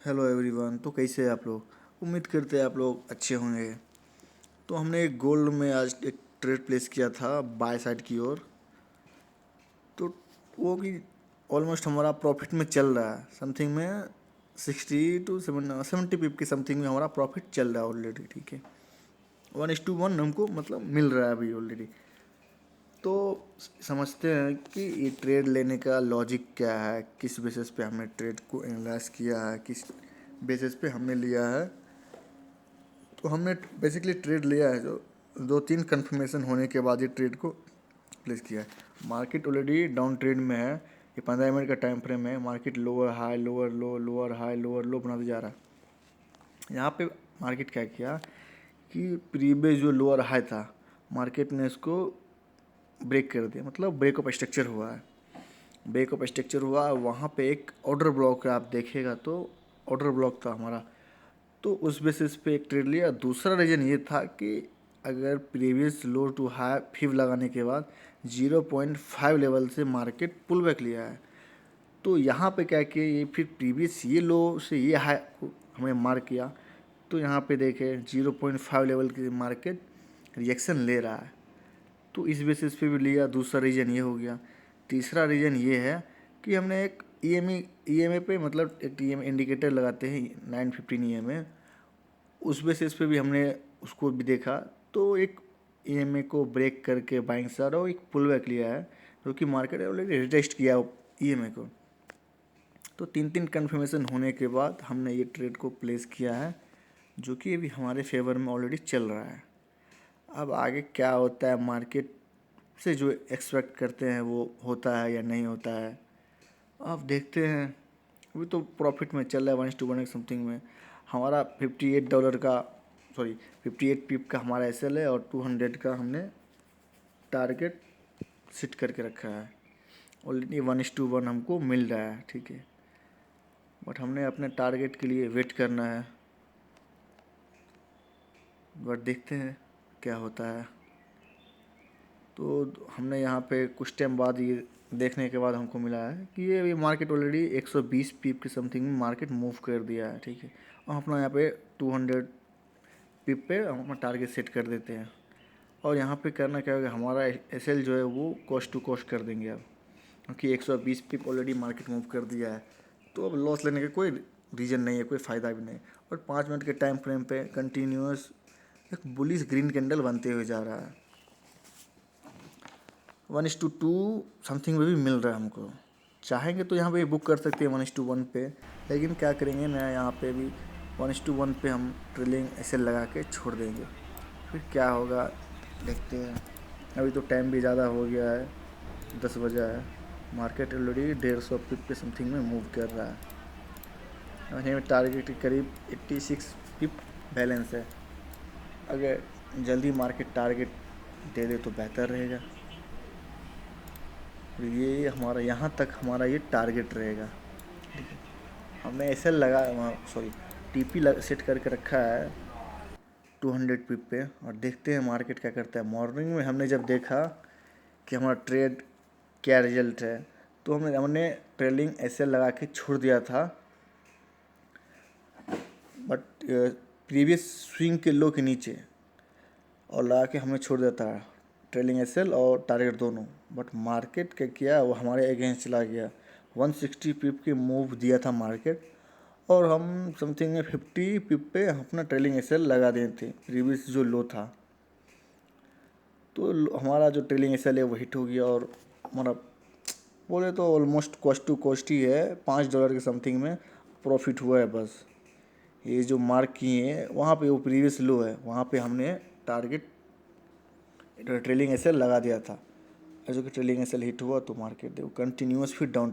Hello everyone. तो कैसे हैं आप लोग? उम्मीद करते हैं आप लोग अच्छे होंगे। तो हमने एक गोल्ड में आज एक ट्रेड प्लेस किया था बाय साइड की ओर। तो वो भी ऑलमोस्ट हमारा प्रॉफिट में चल रहा है। समथिंग में 60 to 70 पिप के समथिंग में हमारा प्रॉफिट चल रहा है ऑलरेडी। ठीक है, 1:1 हमको मतलब मिल रहा है अभी ऑलरेडी। तो समझते हैं कि ये ट्रेड लेने का लॉजिक क्या है, किस बेसिस पे हमने ट्रेड को एनालाइज किया है, किस बेसिस पे हमने लिया है। तो हमने बेसिकली ट्रेड लिया है जो 2-3 कन्फर्मेशन होने के बाद ये ट्रेड को प्लेस किया है। मार्केट ऑलरेडी डाउन ट्रेड में है। ये 15 मिनट का टाइम फ्रेम है। मार्केट लोअर हाई लोअर लो लोअर हाई लोअर लो बनाते जा रहा है। यहाँ पे मार्केट क्या किया कि प्रीवियस जो लोअर हाई था मार्केट ने इसको ब्रेक कर दिया, मतलब ब्रेकअप स्ट्रक्चर हुआ है। ब्रेकअप स्ट्रक्चर हुआ, वहाँ पे एक ऑर्डर ब्लॉक है, आप देखेगा तो ऑर्डर ब्लॉक था हमारा। तो उस बेसिस पे एक ट्रेड लिया। दूसरा रीज़न ये था कि अगर प्रीवियस लो टू हाई फिव लगाने के बाद 0.5 लेवल से मार्केट पुल बैक लिया है। तो यहाँ पे क्या किया, ये फिर प्रीवियस ये लो से ये हाई को हमें मार्क किया। तो यहाँ पे देखें 0.5 लेवल की मार्केट रिएक्शन ले रहा है। तो इस बेसिस पे भी लिया। दूसरा रीज़न ये हो गया। तीसरा रीज़न ये है कि हमने एक ईएमए पे मतलब एक ईएमए इंडिकेटर लगाते हैं 915 ईएमए, उस बेसिस पे भी हमने उसको भी देखा। तो एक ईएमए को ब्रेक करके बाइंग साइड और एक पुल बैक लिया है, जो कि मार्केट ऑलरेडी रिटेस्ट किया ईएमए को। तो 3 कन्फर्मेशन होने के बाद हमने ये ट्रेड को प्लेस किया है, जो कि अभी हमारे फेवर में ऑलरेडी चल रहा है। अब आगे क्या होता है, मार्केट से जो एक्सपेक्ट करते हैं वो होता है या नहीं होता है, आप देखते हैं। अभी तो प्रॉफिट में चल रहा है 1:1 समथिंग में। हमारा $58 का 58 पिप का हमारा एसएल है और 200 का हमने टारगेट सेट करके रखा है। ऑलरेडी 1:1 हमको मिल रहा है। ठीक है, बट हमने अपने टारगेट के लिए वेट करना है। बट देखते हैं क्या होता है। तो हमने यहाँ पे कुछ टाइम बाद ये देखने के बाद हमको मिला है कि ये अभी मार्केट ऑलरेडी 120 पीप के समथिंग में मार्केट मूव कर दिया है। ठीक है, और अपना यहाँ पे 200 पीप पे हम अपना टारगेट सेट कर देते हैं। और यहाँ पे करना क्या होगा, हमारा एसएल जो है वो कॉस्ट टू कॉस्ट कर देंगे अब, क्योंकि 120 पिप ऑलरेडी मार्केट मूव कर दिया है। तो अब लॉस लेने का कोई रीज़न नहीं है, कोई फ़ायदा भी नहीं। और 5 मिनट के टाइम फ्रेम पे कंटिन्यूस एक बुलिश ग्रीन कैंडल बनते हुए जा रहा है। 1:2 समथिंग में भी मिल रहा है हमको। चाहेंगे तो यहाँ पे बुक कर सकते हैं 1:1 पे, लेकिन क्या करेंगे ना, यहाँ पे भी 1:1 पे हम ट्रेलिंग ऐसे लगा के छोड़ देंगे। फिर क्या होगा देखते हैं। अभी तो टाइम भी ज़्यादा हो गया है, 10 बजा है। मार्केट ऑलरेडी 150 पिप पे समथिंग में मूव कर रहा है। वहीं में टारगेट के करीब 86 पिप बैलेंस है। अगर जल्दी मार्केट टारगेट दे दे तो बेहतर रहेगा। ये हमारा यहाँ तक हमारा ये टारगेट रहेगा। ठीक है, हमने ऐसे लगा टीपी सेट करके रखा है 200 पिप पे, और देखते हैं मार्केट क्या करता है। मॉर्निंग में हमने जब देखा कि हमारा ट्रेड क्या रिजल्ट है, तो हमने ट्रेलिंग ऐसे लगा के छोड़ दिया था। बट प्रीवियस स्विंग के लो के नीचे और लगा के हमें छोड़ देता है ट्रेलिंग एसएल और टारगेट दोनों। बट मार्केट क्या किया, वो हमारे अगेंस्ट चला गया। 160 पिप के मूव दिया था मार्केट, और हम समथिंग में 50 पिप पे अपना ट्रेलिंग एसएल लगा दिए थे प्रीवियस जो लो था। तो हमारा जो ट्रेलिंग एसएल है वो हिट हो गया, और हमारा बोले तो ऑलमोस्ट कॉस्ट टू कॉस्ट ही है। $5 के समथिंग में प्रॉफिट हुआ है बस। ये जो मार्क किए हैं वहाँ पे वो प्रीवियस लो है, वहाँ पे हमने टारगेट ट्रेलिंग एसएल लगा दिया था। जो कि ट्रेलिंग एसएल हिट हुआ तो मार्केट देखो कंटिन्यूस फिर डाउन